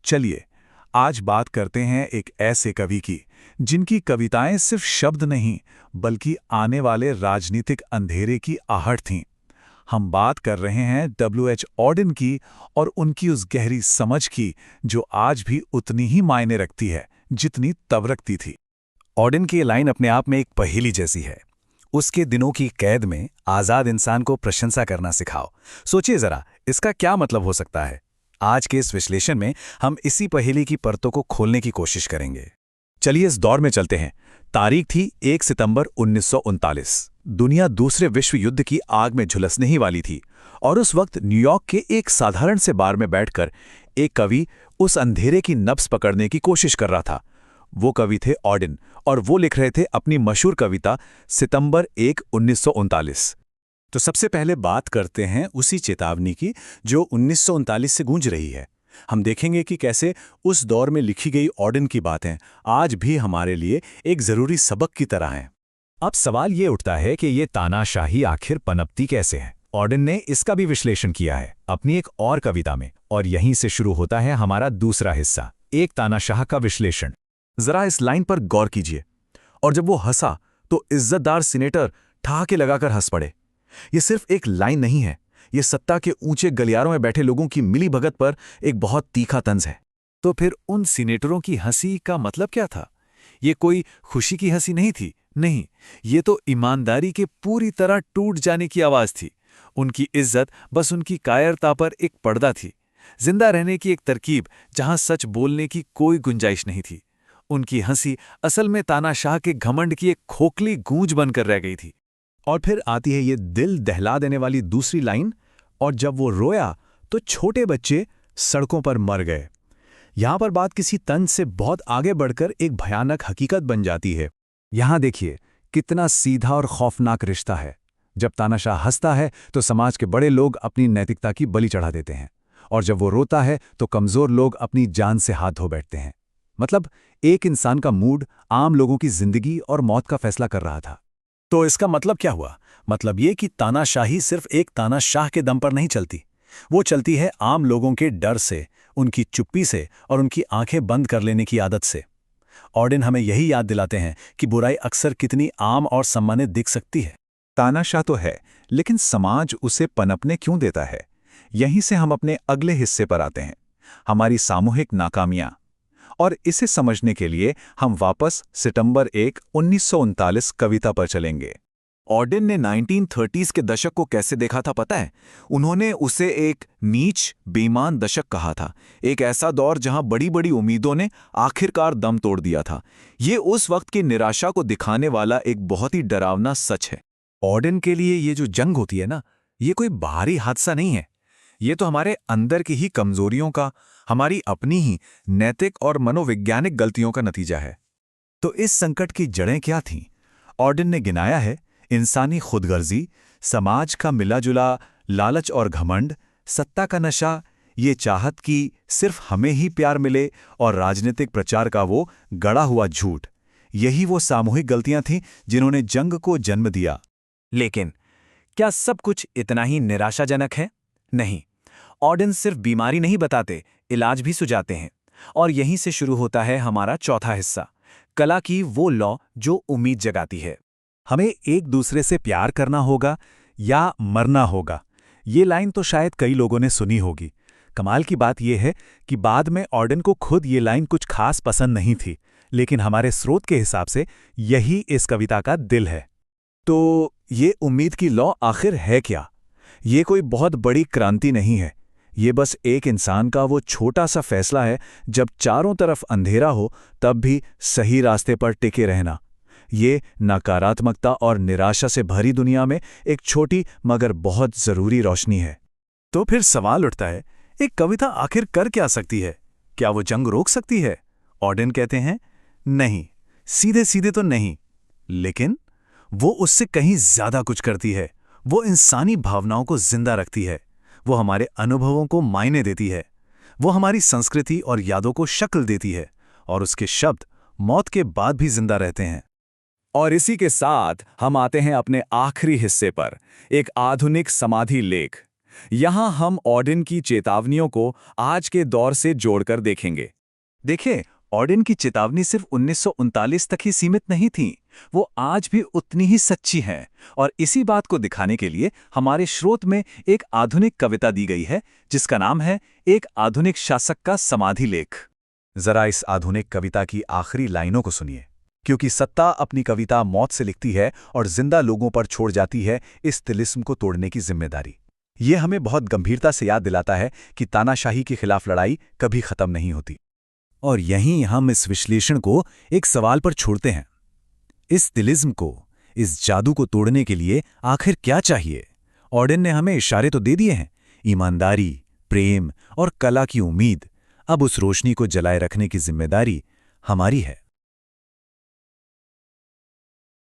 चलिए आज बात करते हैं एक ऐसे कवि की जिनकी कविताएं सिर्फ शब्द नहीं बल्कि आने वाले राजनीतिक अंधेरे की आहट थीं। हम बात कर रहे हैं W.H. ऑडेन की और उनकी उस गहरी समझ की जो आज भी उतनी ही मायने रखती है जितनी तब रखती थी। ऑडेन की ये लाइन अपने आप में एक पहेली जैसी है। उसके दिनों की कैद में आज़ाद इंसान को प्रशंसा करना सिखाओ। सोचिए जरा, इसका क्या मतलब हो सकता है? आज के इस विश्लेषण में हम इसी पहेली की परतों को खोलने की कोशिश करेंगे। चलिए इस दौर में चलते हैं। तारीख थी 1 सितंबर 1939। दुनिया दूसरे विश्व युद्ध की आग में झुलसने ही वाली थी और उस वक्त न्यूयॉर्क के एक साधारण से बार में बैठकर एक कवि उस अंधेरे की नब्ज पकड़ने की कोशिश कर रहा था। वो कवि थे ऑडेन और वो लिख रहे थे अपनी मशहूर कविता सितंबर 1, 1939। तो सबसे पहले बात करते हैं उसी चेतावनी की जो 1939 से गूंज रही है। हम देखेंगे कि कैसे उस दौर में लिखी गई ऑडेन की बातें आज भी हमारे लिए एक जरूरी सबक की तरह हैं। अब सवाल ये उठता है कि ये तानाशाही आखिर पनपती कैसे है। ऑडेन ने इसका भी विश्लेषण किया है अपनी एक और कविता में, और यहीं से शुरू होता है हमारा दूसरा हिस्सा, एक तानाशाह का विश्लेषण। जरा इस लाइन पर गौर कीजिए। और जब वो हंसा तो इज्जतदार सीनेटर ठहाके लगाकर हंस पड़े। ये सिर्फ एक लाइन नहीं है, ये सत्ता के ऊंचे गलियारों में बैठे लोगों की मिली भगत पर एक बहुत तीखा तंज है। तो फिर उन सीनेटरों की हंसी का मतलब क्या था? ये कोई खुशी की हंसी नहीं थी, नहीं, ये तो ईमानदारी के पूरी तरह टूट जाने की आवाज थी। उनकी इज्जत बस उनकी कायरता पर एक पर्दा थी, जिंदा रहने की एक तरकीब जहां सच बोलने की कोई गुंजाइश नहीं थी। उनकी हंसी असल में तानाशाह के घमंड की एक खोखली गूंज बनकर रह गई थी। और फिर आती है ये दिल दहला देने वाली दूसरी लाइन, और जब वो रोया तो छोटे बच्चे सड़कों पर मर गए। यहां पर बात किसी तंज से बहुत आगे बढ़कर एक भयानक हकीकत बन जाती है। यहां देखिए कितना सीधा और खौफनाक रिश्ता है। जब तानाशाह हंसता है तो समाज के बड़े लोग अपनी नैतिकता की बलि चढ़ा देते हैं, और जब वो रोता है तो कमजोर लोग अपनी जान से हाथ धो बैठते हैं। मतलब एक इंसान का मूड आम लोगों की जिंदगी और मौत का फैसला कर रहा था। तो इसका मतलब क्या हुआ? मतलब ये कि तानाशाही सिर्फ एक तानाशाह के दम पर नहीं चलती, वो चलती है आम लोगों के डर से, उनकी चुप्पी से और उनकी आंखें बंद कर लेने की आदत से। ऑडेन हमें यही याद दिलाते हैं कि बुराई अक्सर कितनी आम और सम्मानित दिख सकती है। तानाशाह तो है, लेकिन समाज उसे पनपने क्यों देता है? यहीं से हम अपने अगले हिस्से पर आते हैं, हमारी सामूहिक नाकामियां। और इसे समझने के लिए हम वापस सितंबर 1, 1939 कविता पर चलेंगे। ऑडेन ने 1930s के दशक को कैसे देखा था पता है? उन्होंने उसे एक नीच, बेईमान दशक कहा था। एक ऐसा दौर जहां बड़ी बड़ी उम्मीदों ने आखिरकार दम तोड़ दिया था। ये उस वक्त की निराशा को दिखाने वाला एक बहुत ही डरावना सच है। ऑडेन के लिए ये जो जंग होती है ना, ये कोई बाहरी हादसा नहीं है। ये तो हमारे अंदर की ही कमजोरियों का, हमारी अपनी ही नैतिक और मनोवैज्ञानिक गलतियों का नतीजा है। तो इस संकट की जड़ें क्या थीं? ऑडेन ने गिनाया है इंसानी खुदगर्जी, समाज का मिलाजुला लालच और घमंड, सत्ता का नशा, ये चाहत कि सिर्फ हमें ही प्यार मिले, और राजनीतिक प्रचार का वो गढ़ा हुआ झूठ। यही वो सामूहिक गलतियां थीं जिन्होंने जंग को जन्म दिया। लेकिन क्या सब कुछ इतना ही निराशाजनक है? नहीं। ऑडेन सिर्फ बीमारी नहीं बताते, इलाज भी सुझाते हैं। और यहीं से शुरू होता है हमारा चौथा हिस्सा, कला की वो लौ जो उम्मीद जगाती है। हमें एक दूसरे से प्यार करना होगा या मरना होगा। ये लाइन तो शायद कई लोगों ने सुनी होगी। कमाल की बात यह है कि बाद में ऑडेन को खुद ये लाइन कुछ खास पसंद नहीं थी, लेकिन हमारे स्रोत के हिसाब से यही इस कविता का दिल है। तो ये उम्मीद की लौ आखिर है क्या? ये कोई बहुत बड़ी क्रांति नहीं है। ये बस एक इंसान का वो छोटा सा फैसला है, जब चारों तरफ अंधेरा हो तब भी सही रास्ते पर टिके रहना। ये नकारात्मकता और निराशा से भरी दुनिया में एक छोटी मगर बहुत जरूरी रोशनी है। तो फिर सवाल उठता है, एक कविता आखिर कर क्या सकती है? क्या वो जंग रोक सकती है? ऑडेन कहते हैं नहीं, सीधे सीधे तो नहीं, लेकिन वो उससे कहीं ज्यादा कुछ करती है। वो इंसानी भावनाओं को जिंदा रखती है, वो हमारे अनुभवों को मायने देती है, वो हमारी संस्कृति और यादों को शक्ल देती है, और उसके शब्द मौत के बाद भी जिंदा रहते हैं। और इसी के साथ हम आते हैं अपने आखिरी हिस्से पर, एक आधुनिक समाधि लेख। यहां हम ऑडिन की चेतावनियों को आज के दौर से जोड़कर देखेंगे। देखिए, ऑडिन की चेतावनी सिर्फ 1939 तक ही सीमित नहीं थी, वो आज भी उतनी ही सच्ची है। और इसी बात को दिखाने के लिए हमारे स्रोत में एक आधुनिक कविता दी गई है, जिसका नाम है एक आधुनिक शासक का समाधि लेख। जरा इस आधुनिक कविता की आखिरी लाइनों को सुनिए। क्योंकि सत्ता अपनी कविता मौत से लिखती है और जिंदा लोगों पर छोड़ जाती है इस तिलिस्म को तोड़ने की जिम्मेदारी। ये हमें बहुत गंभीरता से याद दिलाता है कि तानाशाही के खिलाफ लड़ाई कभी खत्म नहीं होती। और यहीं हम इस विश्लेषण को एक सवाल पर छोड़ते हैं। इस तिलिस्म को, इस जादू को तोड़ने के लिए आखिर क्या चाहिए? ऑडिन ने हमें इशारे तो दे दिए हैं, ईमानदारी, प्रेम और कला की उम्मीद। अब उस रोशनी को जलाए रखने की जिम्मेदारी हमारी है।